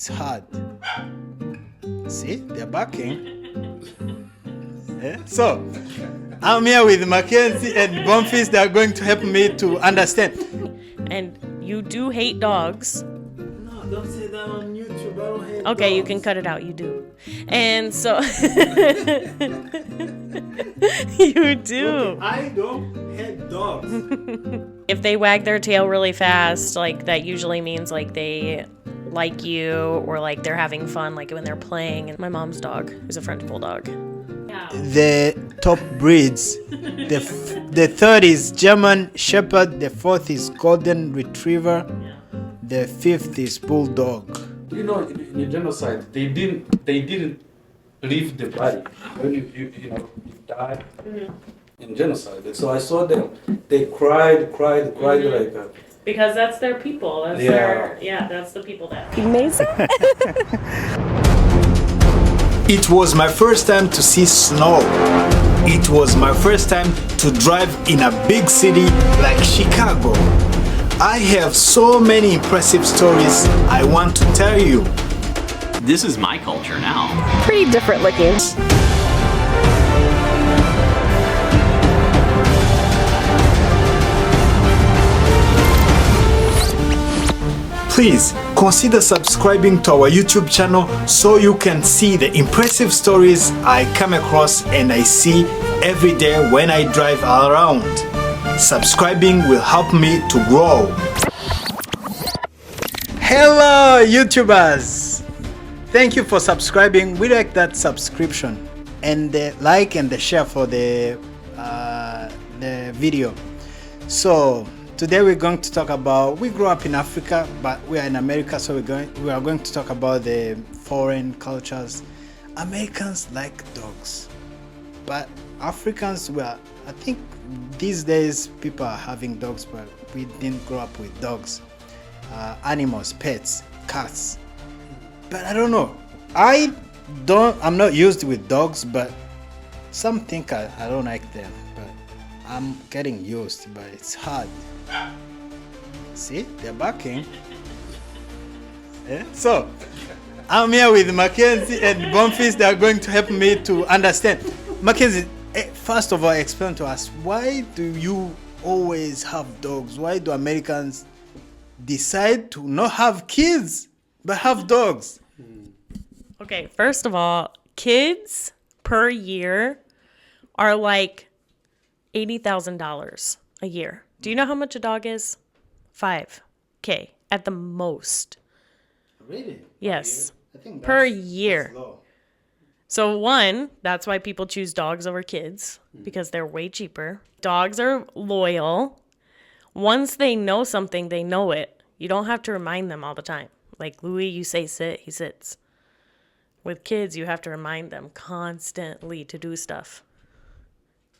It's hard. See, they're barking. So, I'm here with Mackenzie and Bonfils. They are going to help me to understand. And you do hate dogs. No, don't say that on YouTube. I don't hate Okay, dogs. you can cut it out. You do. And so you do. Okay, I don't hate dogs. If they wag their tail really fast, like that usually means like they like you or like they're having fun, like when they're playing. And my mom's dog is a French bulldog. The top breeds. The third is German Shepherd. The fourth is Golden Retriever. The fifth is Bulldog. You know, in the genocide, they didn't leave the body when you die in genocide. So I saw them. They cried like that. Because that's their people. That's that's the people that. Amazing. It was my first time to see snow. It was my first time to drive in a big city like Chicago. I have so many impressive stories I want to tell you. This is my culture now. Pretty different looking. Please consider subscribing to our YouTube channel so you can see the impressive stories I come across and I see every day when I drive around. Subscribing will help me to grow. Hello YouTubers! Thank you for subscribing. We like that subscription and the like and the share for the video. So today we're going to talk about, we grew up in Africa, but we are in America, so we are going to talk about the foreign cultures. Americans like dogs, but Africans were, I think these days people are having dogs, but we didn't grow up with dogs. Animals, pets, cats. But I don't know. I'm not used with dogs, but some think I don't like them, but I'm getting used, but it's hard. See, they're barking. So, I'm here with Mackenzie and Bonfils. They are going to help me to understand. Mackenzie, first of all, explain to us, why do you always have dogs? Why do Americans decide to not have kids, but have dogs? Okay, first of all, kids per year are like $80,000 a year. Do you know how much a dog is? $5,000 at the most. Really? Yes. I think per that's year. low. So one, that's why people choose dogs over kids, because they're way cheaper. Dogs are loyal. Once they know something, they know it. You don't have to remind them all the time. Like Louis, you say sit, he sits. With kids, you have to remind them constantly to do stuff.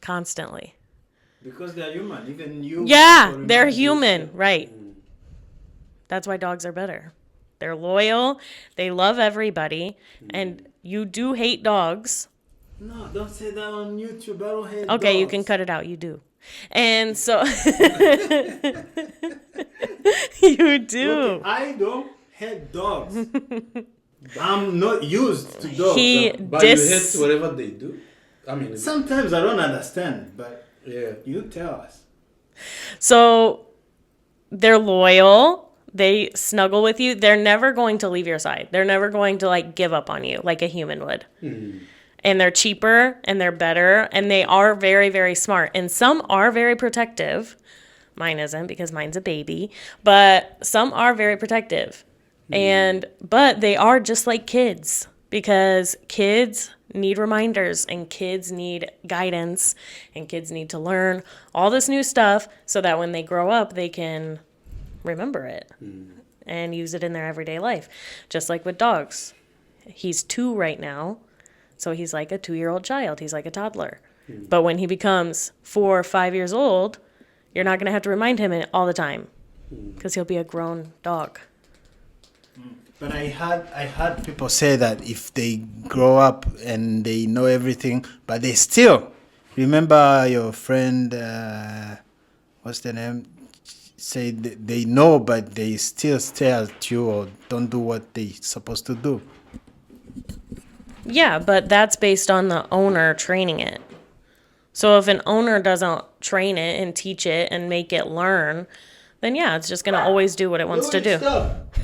Constantly. Because they're human, even you. Yeah, they're human, right. That's why dogs are better. They're loyal, they love everybody, and you do hate dogs. No, don't say that on YouTube. I don't hate dogs. Okay, you can cut it out, you do. And so you do. Okay, I don't hate dogs. I'm not used to dogs. But you hate whatever they do. I mean, Sometimes I don't understand, but yeah. you tell us. So they're loyal. They snuggle with you. They're never going to leave your side. They're never going to like give up on you like a human would. And they're cheaper and they're better and they are very, very smart. And some are very protective. Mine isn't because mine's a baby, but some are very protective. But they are just like kids because kids need reminders and kids need guidance and kids need to learn all this new stuff so that when they grow up, they can remember it and use it in their everyday life. Just like with dogs. He's 2 right now, so he's like a 2-year-old child. He's like a toddler. But when he becomes 4 or 5 years old, you're not going to have to remind him all the time because he'll be a grown dog. But I had people say that if they grow up and they know everything, but they still remember your friend, what's the name? say they know, but they still stare at you or don't do what they supposed to do. Yeah, but that's based on the owner training it. So if an owner doesn't train it and teach it and make it learn, then yeah, it's just gonna always do what it wants to do. Stop.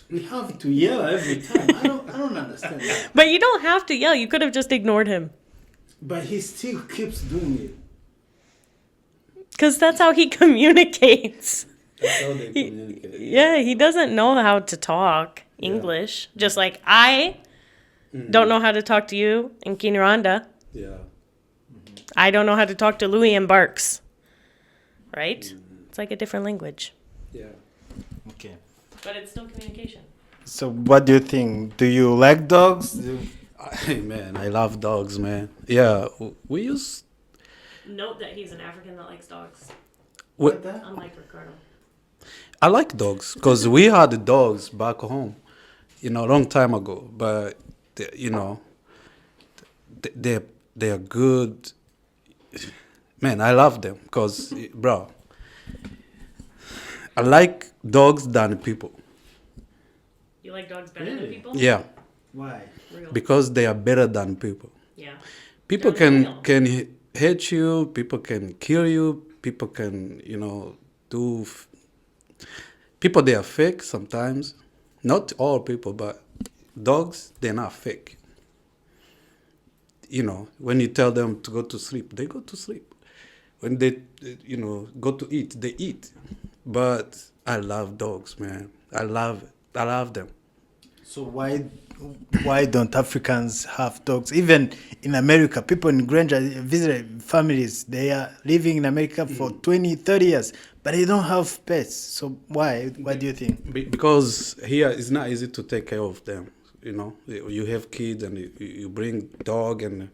We have to yell every time. I don't understand that. But you don't have to yell. You could have just ignored him. But he still keeps doing it. Because that's how he communicates. That's how they communicate. Yeah, he doesn't know how to talk English. Just like I don't know how to talk to you in Kinyarwanda. Yeah. I don't know how to talk to Louis in Barks. Right? It's like a different language. Yeah. Okay. But it's still communication. So what do you think? Do you like dogs? Hey, man, I love dogs, man. Yeah, we use... Note that he's an African that likes dogs. What? Unlike Ricardo. I like dogs because we had dogs back home, a long time ago. But they're good. Man, I love them because, bro, I like dogs than people. You like dogs better than people? Yeah, Why? Real. because they are better than people. Yeah. People They're loyal. can hate you. People can kill you. People can do. People, they are fake sometimes. Not all people, but dogs, they're not fake. When you tell them to go to sleep, they go to sleep. When they, go to eat, they eat. But I love dogs, man. I love them. So why don't Africans have dogs? Even in America, people in Granger visit families. They are living in America for 20, 30 years, but they don't have pets. So why? What do you think? Because here it's not easy to take care of them. You have kids and you bring dog, and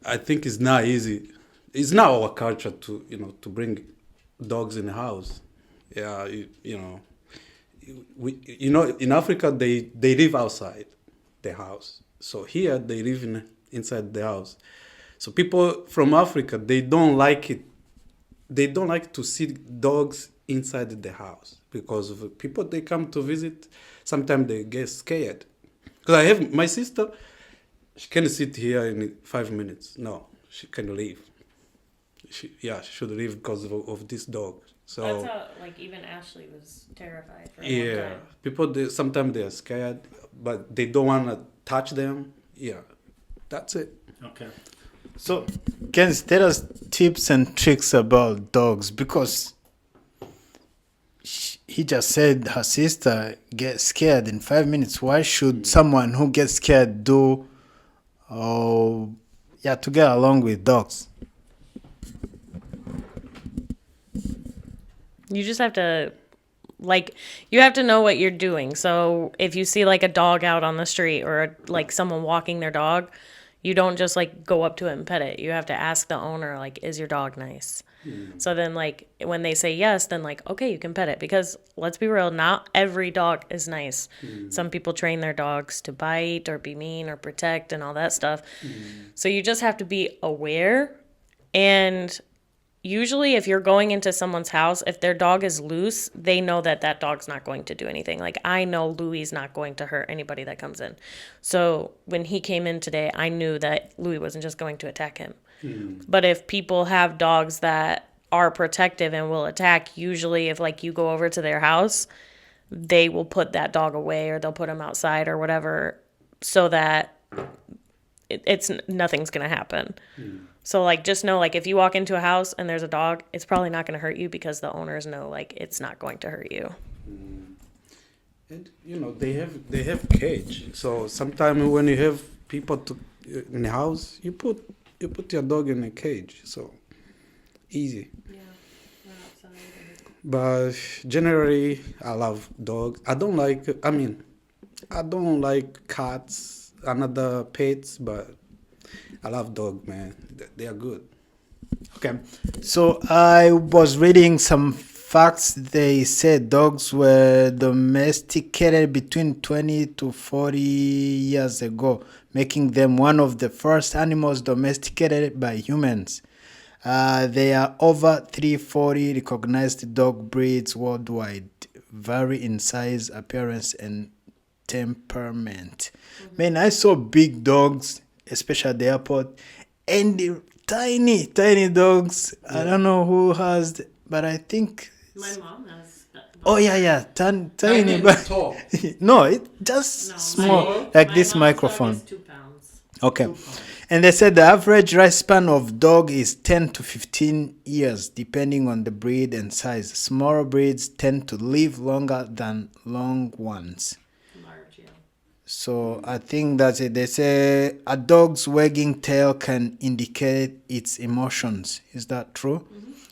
I think it's not easy. It's not our culture to bring dogs in the house. Yeah, in Africa they live outside the house. So here they live inside the house. So people from Africa, they don't like it. They don't like to see dogs inside the house because of people they come to visit. Sometimes they get scared. Because I have my sister, she can sit here in 5 minutes. No, she can leave. She should leave because of this dog. So That's how, even Ashley was terrified for a long yeah, time. people sometimes they are scared, but they don't want to touch them. Yeah, that's it. Okay. So can you tell us tips and tricks about dogs? Because he just said her sister gets scared in 5 minutes. Why should someone who gets scared to get along with dogs? You just have to, you have to know what you're doing. So if you see a dog out on the street or someone walking their dog, you don't just go up to it and pet it. You have to ask the owner, is your dog nice? So then when they say yes, then okay, you can pet it, because let's be real, not every dog is nice. Some people train their dogs to bite or be mean or protect and all that stuff. So you just have to be aware. And usually if you're going into someone's house, if their dog is loose, they know that dog's not going to do anything. I know Louis not going to hurt anybody that comes in. So when he came in today, I knew that Louis wasn't just going to attack him. But if people have dogs that are protective and will attack, usually if you go over to their house, they will put that dog away, or they'll put him outside or whatever, so that it's nothing's going to happen. So just know, if you walk into a house and there's a dog, it's probably not going to hurt you, because the owners know it's not going to hurt you. And they have cage. So sometimes when you have people in the house, you put your dog in a cage. So easy. Yeah, not outside. But generally, I love dogs. I don't like cats and other pets, but I love dogs, man. They are good. Okay. So I was reading some facts. They said dogs were domesticated between 20 to 40 years ago, making them one of the first animals domesticated by humans. There are over 340 recognized dog breeds worldwide, vary in size, appearance, and temperament. Man, I saw big dogs, especially at the airport, and the tiny, tiny dogs. I don't know who has, but I think. My mom has. Oh yeah, tiny, Tiny but tall. no, it just small, like this microphone. 2 pounds. Okay. And they said the average lifespan of dog is 10 to 15 years, depending on the breed and size. Smaller breeds tend to live longer than long ones. Large, yeah. So I think that's it. They say a dog's wagging tail can indicate its emotions. Is that true?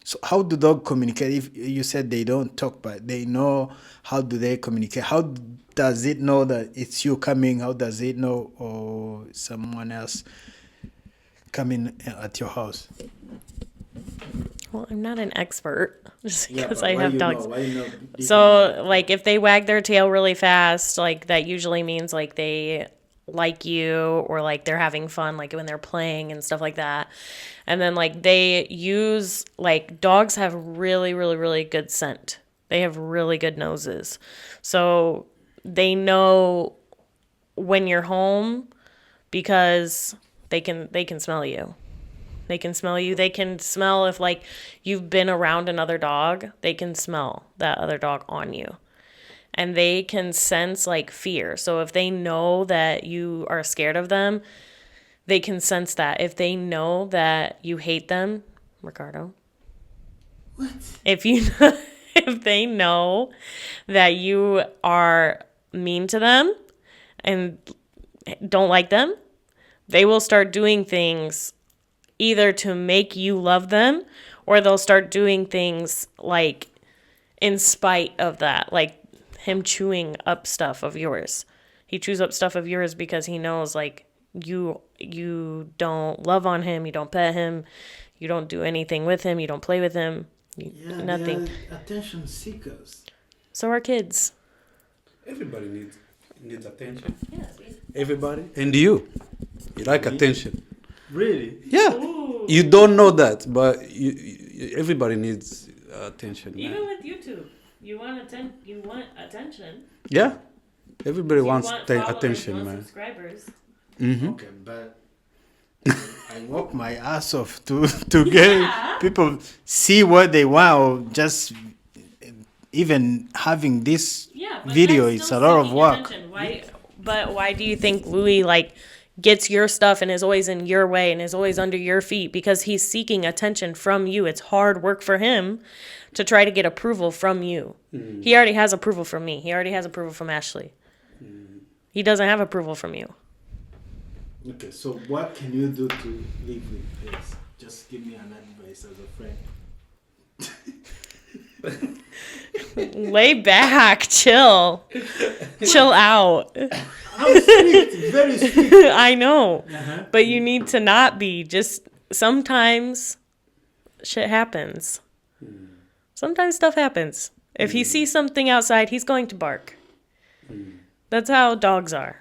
So how do dogs communicate? If you said they don't talk, but they know, how do they communicate? How does it know that it's you coming? How does it know, or someone else coming at your house? Well, I'm not an expert just because but I why have you dogs. know? Why you know? So, like, if they wag their tail really fast, like, that usually means, like, they like you or, like, they're having fun, like, when they're playing and stuff like that. And then, like, they use, like, dogs have really, really, really good scent. They have really good noses. So they know when you're home because they can smell you. They can smell you. They can smell if, like, you've been around another dog. They can smell that other dog on you. And they can sense, like, fear. So if they know that you are scared of them, they can sense that. If they know that you hate them, Ricardo. What? If they know that you are mean to them and don't like them, they will start doing things either to make you love them, or they'll start doing things like in spite of that, like him chewing up stuff of yours. He chews up stuff of yours because he knows, like, you don't love on him, you don't pet him, you don't do anything with him, you don't play with him, nothing. They are attention seekers. So are kids. Everybody needs attention. Yes. Everybody. And you like attention. Really? Yeah. You don't know that, but everybody needs attention. Man. Even with YouTube, you want attention. Yeah. Everybody wants followers, attention, you want man. subscribers. Okay, but I work my ass off to get people see what they want, or just even having this video. It's a lot of work. Why do you think Louis, like, gets your stuff and is always in your way and is always under your feet? Because he's seeking attention from you. It's hard work for him to try to get approval from you. He already has approval from me. He already has approval from Ashley. He doesn't have approval from you. Okay, so what can you do to live with this? Just give me an advice as a friend. Lay back, chill out. I'm strict, very strict. I know, but you need to not be. Just sometimes shit happens. Sometimes stuff happens. If he sees something outside, he's going to bark. That's how dogs are.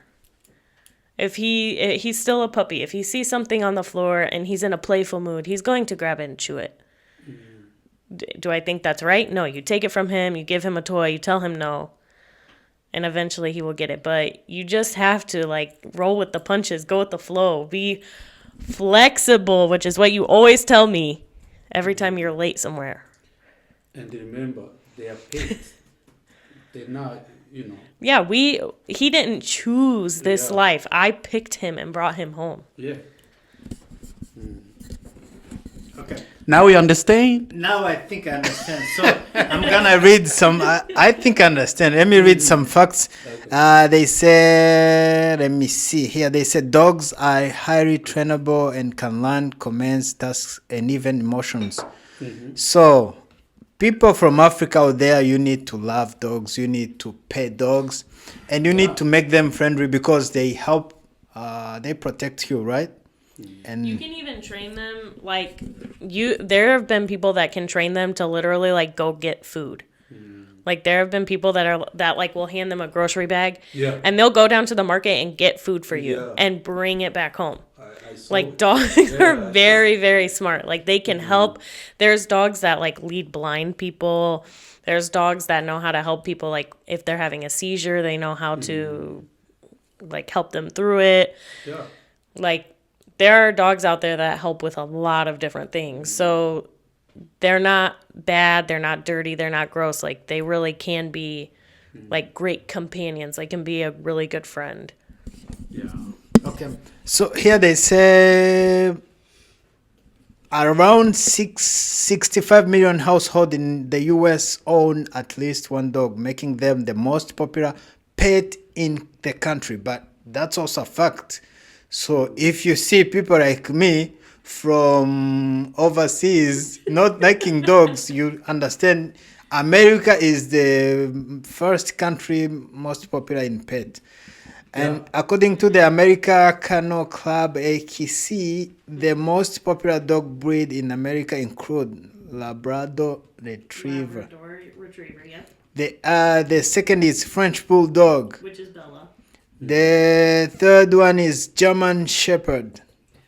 If he's still a puppy, if he sees something on the floor and he's in a playful mood, he's going to grab it and chew it. Do I think that's right? No, you take it from him, you give him a toy, you tell him no, and eventually he will get it. But you just have to, like, roll with the punches, go with the flow, be flexible, which is what you always tell me every time you're late somewhere. And remember, they are pets. They're not, Yeah, he didn't choose this life. I picked him and brought him home. Yeah. Okay. Now we understand. Now I think I understand. So I'm gonna read some. I think I understand. Let me read some facts. They say, let me see here. They said dogs are highly trainable and can learn commands, tasks, and even emotions. So people from Africa out there, you need to love dogs. You need to pet dogs, and you need to make them friendly because they help. They protect you, right? And you can even train them, like, there have been people that can train them to literally, like, go get food. Like, there have been people that like will hand them a grocery bag, and they'll go down to the market and get food for you and bring it back home. I saw Like it. dogs Yeah, are I saw very, it. very smart. Like they can help. There's dogs that like lead blind people. There's dogs that know how to help people. Like if they're having a seizure, they know how to like help them through it. Yeah. Like there are dogs out there that help with a lot of different things. So they're not bad. They're not dirty. They're not gross. Like they really can be like great companions. They can be a really good friend. Yeah. Okay. So here they say around 65 million households in the US own at least one dog, making them the most popular pet in the country. But that's also a fact. So if you see people like me from overseas not liking dogs, you understand America is the first country most popular in pet. And Yeah. according to the America Kennel Club AKC, the most popular dog breed in America include Labrador Retriever. Retriever, yeah. The second is French Bulldog. Which is Bella. The third one is German Shepherd.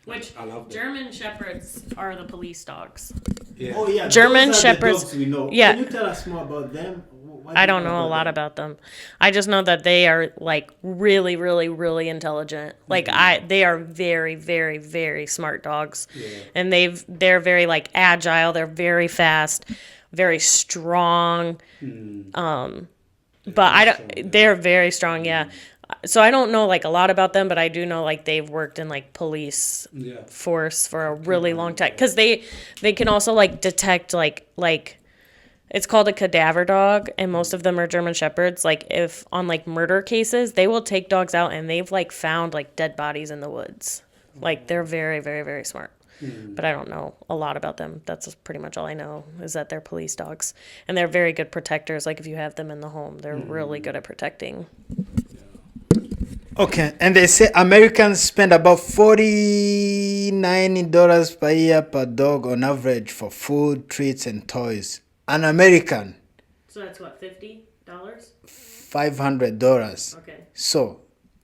Which I love that. German Shepherds are the police dogs. Yeah. Oh yeah, German those are the Shepherds- dogs we know. yeah. Can you tell us more about them? What I do you don't know a lot about them. I just know that they are like really, really, really intelligent. Like they are very, very, very smart dogs, and they're very like agile. They're very fast, very strong. But I don't. They're very strong. Yeah. So I don't know like a lot about them, but I do know like they've worked in like police Yeah. force for a really long time because they can also like detect like it's called a cadaver dog, and most of them are German Shepherds. Like if on like murder cases, they will take dogs out and they've like found like dead bodies in the woods. Like they're very, very, very smart. But I don't know a lot about them. That's pretty much all I know is that they're police dogs, and they're very good protectors. Like if you have them in the home, they're really good at protecting. Okay, and they say Americans spend about $49 per year per dog on average for food, treats, and toys. An American, So that's what, $50? $500. Okay. So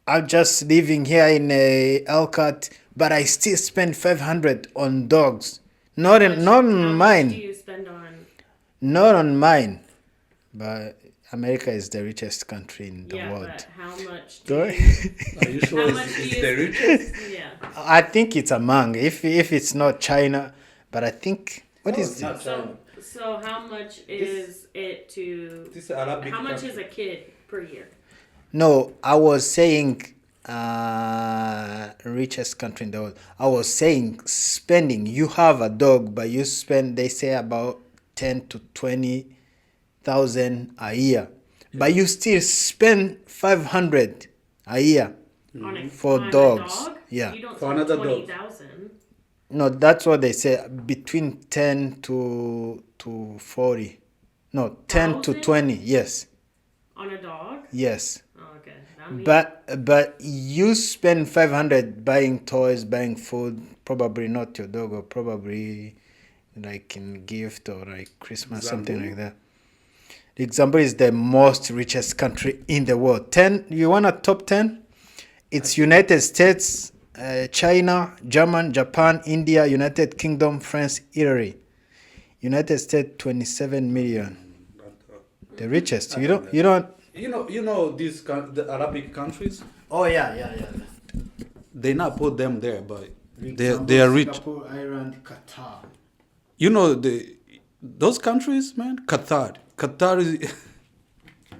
I'm just living here in Elkhart, but I still spend $500 on dogs. Not on How much do mine, you spend on? not on mine. But America is the richest country in the world. how much Go- Are you sure How much it's, do it's you- the richest? Yeah. I think it's among. If it's not China, but I think what No, is it's not this? China. So how much is it to? This Arabic How much country. is a kid per year? No, I was saying richest country in the world. I was saying spending. You have a dog, but you spend. They say about 10 to 20,000 a year, but you still spend 500 a year. On a, For on dogs, A dog? yeah. You don't For spend another dog. 20,000 No, that's what they say. Between 10 to 40. No, 10 to Thousand? 20. Yes, on a dog. yes. Oh, okay. That means- But you spend 500 buying toys, buying food, probably not your dog, or probably like in gift or like Christmas, something like that. The example is the most richest country in the world. 10, you want a top 10? It's United States, China, German, Japan, India, United Kingdom, France, Italy. United States, 27 million. The richest. You don't. You know these the Arabic countries. Oh yeah. They not put them there, but they are rich. Singapore, Ireland, Qatar. You know those countries, man. Qatar is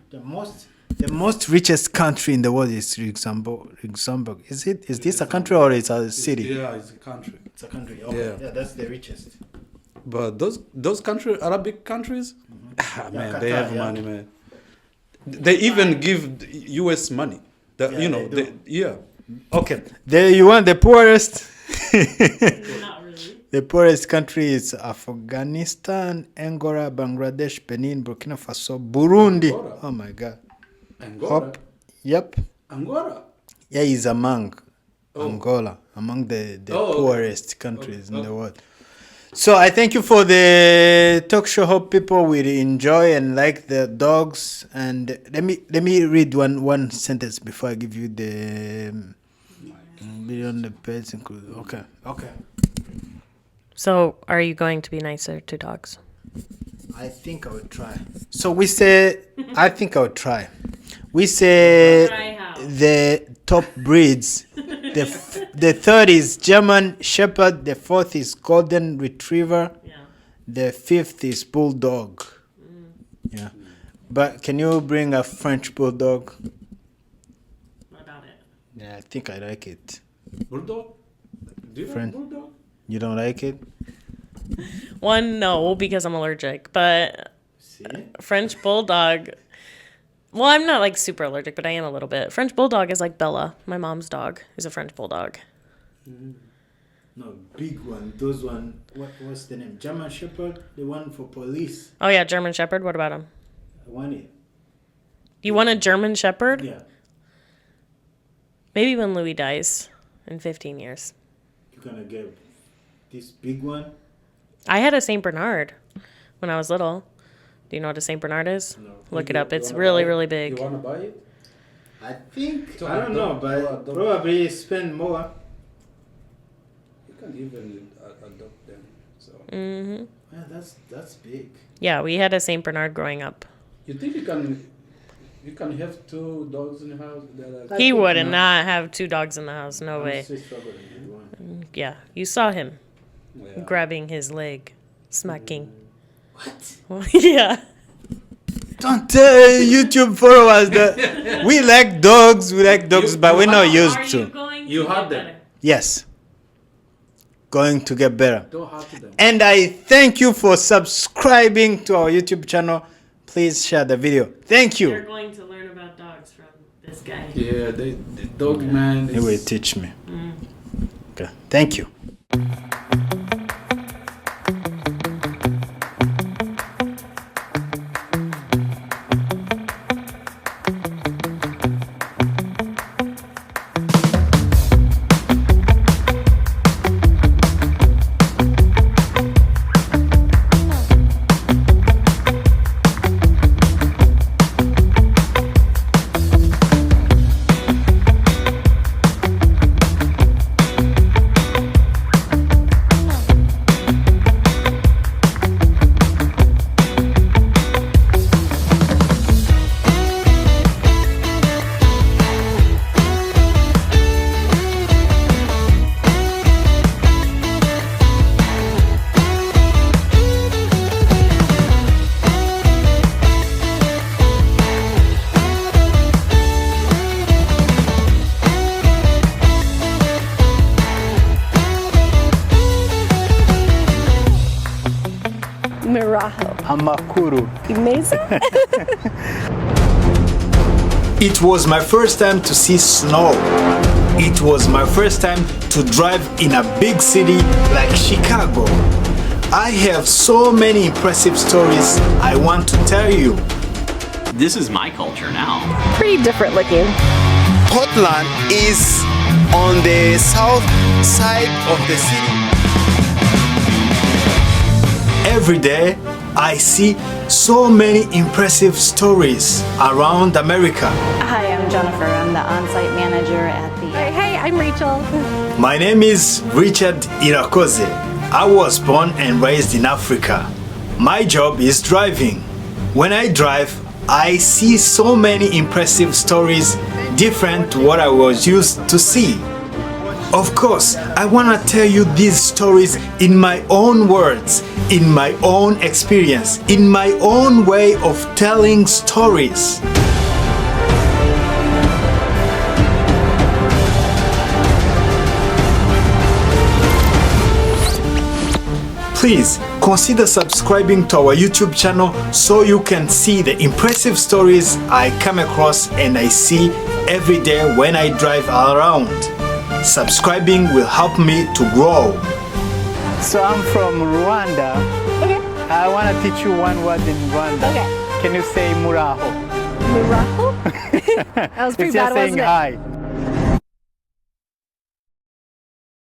The most richest country in the world is Luxembourg. Is this a country or it's a city? Yeah, it's a country. It's a country. Okay. Yeah, that's the richest. But those Arabic countries, man, Qatar, they have yeah. money, man. They even give U.S. money. Yeah, You know, they do. yeah. Okay. You want the poorest? Not really. The poorest country is Afghanistan, Angola, Bangladesh, Benin, Burkina Faso, Burundi. Angola. Oh my God. Angola. Yep. Angola. Yeah, he's among Oh. Angola, among the Oh, okay. poorest countries in Okay. the world. So I thank you for the talk show. Hope people will enjoy and like the dogs. And let me read one sentence before I give you Billion the pets include. Okay. So, are you going to be nicer to dogs? I think I would try. So we say, I think I would try. We say Try how? the top breeds. The third is German Shepherd. The fourth is Golden Retriever. Yeah. The fifth is Bulldog. Yeah. But can you bring a French Bulldog? What about it? Yeah, I think I like it. Bulldog? Do you Friend. like bulldog? You don't like it? One, no, because I'm allergic. But See? French Bulldog. Well, I'm not like super allergic, but I am a little bit. French Bulldog is like Bella, my mom's dog, is a French Bulldog. No, big one. Those one. What's the name? German Shepherd. The one for police. Oh yeah, German Shepherd. What about him? I want it. You want a German Shepherd? Yeah. Maybe when Louis dies in 15 years. You're gonna get this big one. I had a Saint Bernard when I was little. Do you know what a Saint Bernard is? No. Look it You- up. you It's wanna really, buy it? really You big. wanna buy it? I think So I don't know, adopt- but adopt- probably spend more. You can even adopt them. So Hmm. Yeah, that's big. Yeah, we had a Saint Bernard growing up. you think you can have 2 dogs in the house? That are- He think would no. not have 2 dogs in the house. No I'm way. still struggling with one. Yeah, you saw him Yeah. grabbing his leg, smacking. What? Yeah. Don't tell YouTube followers that we like dogs. We like dogs, but we're not used to. You had them. Yes. Going to get better. Don't have to them. And I thank you for subscribing to our YouTube channel. Please share the video. Thank You're you. going to learn about dogs from this guy. Yeah, the dog man. He will teach me. Okay. Thank you. Mirajo. Amakuru. Mesa? It was my first time to see snow. It was my first time to drive in a big city like Chicago. I have so many impressive stories I want to tell you. This is my culture now. Pretty different looking. Portland is on the south side of the city. Every day, I see so many impressive stories around America. Hi, I'm Jennifer. I'm the on-site manager at the... Hey, I'm Rachel. My name is Richard Irakoze. I was born and raised in Africa. My job is driving. When I drive, I see so many impressive stories different to what I was used to see. Of course, I want to tell you these stories in my own words, in my own experience, in my own way of telling stories. Please consider subscribing to our YouTube channel so you can see the impressive stories I come across and I see every day when I drive around. Subscribing will help me to grow. So I'm from Rwanda. Okay. I want to teach you one word in Rwanda. Okay. Can you say muraho? Mirajo? That was pretty It's bad, just saying wasn't it? hi.